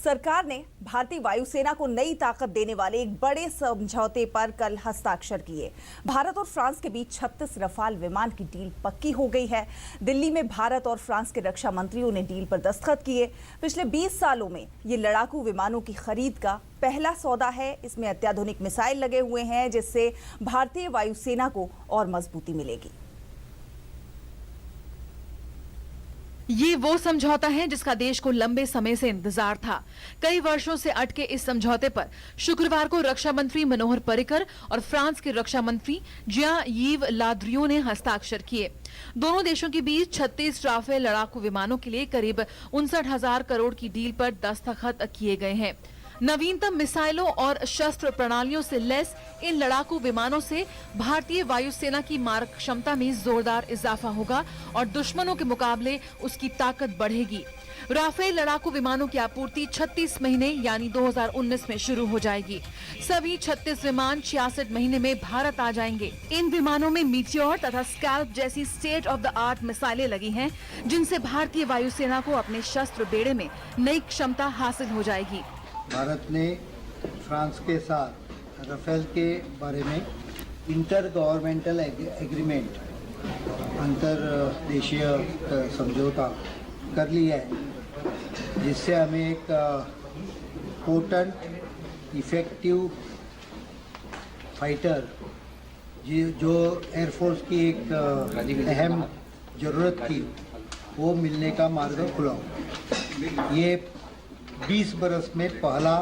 सरकार ने भारतीय वायुसेना को नई ताकत देने वाले एक बड़े समझौते पर कल हस्ताक्षर किए। भारत और फ्रांस के बीच 36 रफाल विमान की डील पक्की हो गई है। दिल्ली में भारत और फ्रांस के रक्षा मंत्रियों ने डील पर दस्तखत किए। पिछले 20 सालों में ये लड़ाकू विमानों की खरीद का पहला सौदा है। इसमें अत्याधुनिक मिसाइल लगे हुए हैं, जिससे भारतीय वायुसेना को और मजबूती मिलेगी। ये वो समझौता है जिसका देश को लंबे समय से इंतजार था। कई वर्षों से अटके इस समझौते पर शुक्रवार को रक्षा मंत्री मनोहर पर्रिकर और फ्रांस के रक्षा मंत्री जियां-यीव लाद्रियो ने हस्ताक्षर किए। दोनों देशों के बीच 36 राफेल लड़ाकू विमानों के लिए करीब 59,000 करोड़ की डील पर दस्तखत किए गए हैं। नवीनतम मिसाइलों और शस्त्र प्रणालियों से लैस इन लड़ाकू विमानों से भारतीय वायुसेना की मारक क्षमता में जोरदार इजाफा होगा और दुश्मनों के मुकाबले उसकी ताकत बढ़ेगी। राफेल लड़ाकू विमानों की आपूर्ति 36 महीने यानी 2019 में शुरू हो जाएगी। सभी 36 विमान 66 महीने में भारत आ जाएंगे। इन विमानों में मीटियोर तथा स्कैल्प जैसी स्टेट ऑफ द आर्ट मिसाइलें लगी हैं, जिनसे भारतीय वायुसेना को अपने शस्त्र बेड़े में नई क्षमता हासिल हो जाएगी। भारत ने फ्रांस के साथ राफेल के बारे में इंटर गवर्नमेंटल एग्रीमेंट अंतर्देशीय समझौता कर लिया है, जिससे हमें एक पोटेंट इफेक्टिव फाइटर जो एयरफोर्स की एक अहम ज़रूरत थी वो मिलने का मार्ग खुला। ये 20 बरस में पहला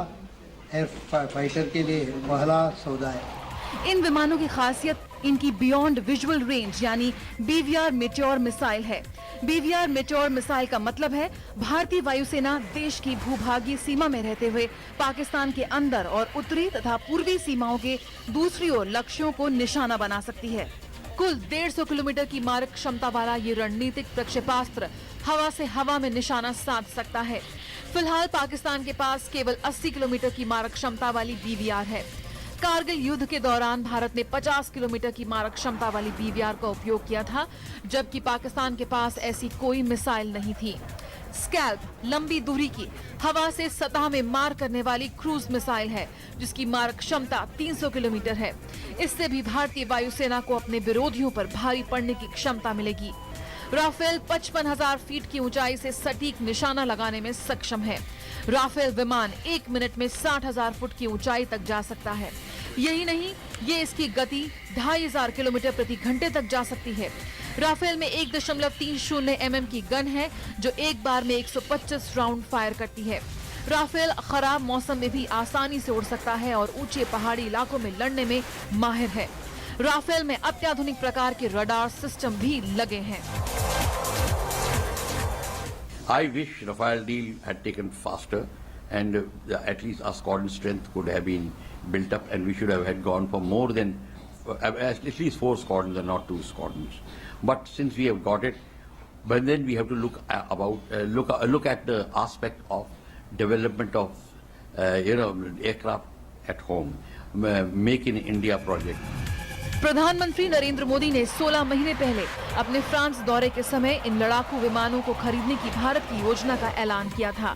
एयर फाइटर के लिए पहला सौदा है। इन विमानों की खासियत इनकी बियॉन्ड विजुअल रेंज यानी BVR मेट्योर मिसाइल है। BVR मेट्योर मिसाइल का मतलब है भारतीय वायुसेना देश की भूभागीय सीमा में रहते हुए पाकिस्तान के अंदर और उत्तरी तथा पूर्वी सीमाओं के दूसरी ओर लक्ष्यों को निशाना बना सकती है। कुल 150 किलोमीटर की मारक क्षमता वाला ये रणनीतिक प्रक्षेपास्त्र हवा से हवा में निशाना साध सकता है। फिलहाल पाकिस्तान के पास केवल 80 किलोमीटर की मारक क्षमता वाली BVR है। कारगिल युद्ध के दौरान भारत ने 50 किलोमीटर की मारक क्षमता वाली BVR का उपयोग किया था, जबकि पाकिस्तान के पास ऐसी कोई मिसाइल नहीं थी। स्कैल्प लंबी दूरी की हवा से सतह में मार करने वाली क्रूज मिसाइल है, जिसकी मारक क्षमता 300 किलोमीटर है। इससे भी भारतीय वायुसेना को अपने विरोधियों पर भारी पड़ने की क्षमता मिलेगी। राफेल 55,000 फीट की ऊंचाई से सटीक निशाना लगाने में सक्षम है। राफेल विमान 1 मिनट में 60,000 फुट की ऊंचाई तक जा सकता है। यही नहीं, ये इसकी गति 2,500 किलोमीटर प्रति घंटे तक जा सकती है। राफेल में 1.30 mm की गन है, जो एक बार में 125 राउंड फायर करती है। राफेल खराब मौसम में भी आसानी से उड़ सकता है और ऊंचे पहाड़ी इलाकों में लड़ने में माहिर है। राफेल में अत्याधुनिक प्रकार के रडार सिस्टम भी लगे हैं। I wish Rafale deal had taken faster, and at least our squadron strength could have been built up, and we should have had gone for more than at least 4 squadrons and not 2 squadrons. But since we have got it, but then we have to look at the aspect of development of aircraft at home, Make in India project. प्रधानमंत्री नरेंद्र मोदी ने 16 महीने पहले अपने France दौरे के समय इन लड़ाकू विमानों को खरीदने की भारत की योजना का ऐलान किया था।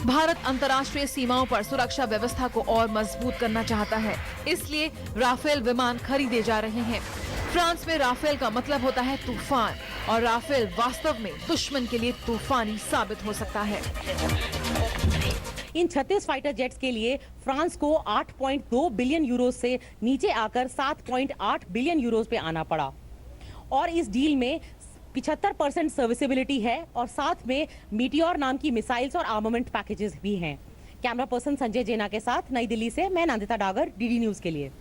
भारत अंतर्राष्ट्रीय सीमाओं पर सुरक्षा व्यवस्था को और मजबूत करना चाहता है, इसलिए राफेल विमान खरीदे जा रहे हैं। फ्रांस में राफेल का मतलब होता है तूफान, और राफेल वास्तव में दुश्मन के लिए तूफानी साबित हो सकता है। इन 36 फाइटर जेट्स के लिए फ्रांस को 8.2 बिलियन यूरो से नीचे आकर 7.8 बिलियन यूरोस पे आना पड़ा, और इस डील में 75% सर्विसेबिलिटी है और साथ में मीटियोर नाम की मिसाइल्स और आर्मामेंट पैकेजेस भी हैं। कैमरा पर्सन संजय जेना के साथ नई दिल्ली से मैं नंदिता डागर, DD न्यूज के लिए।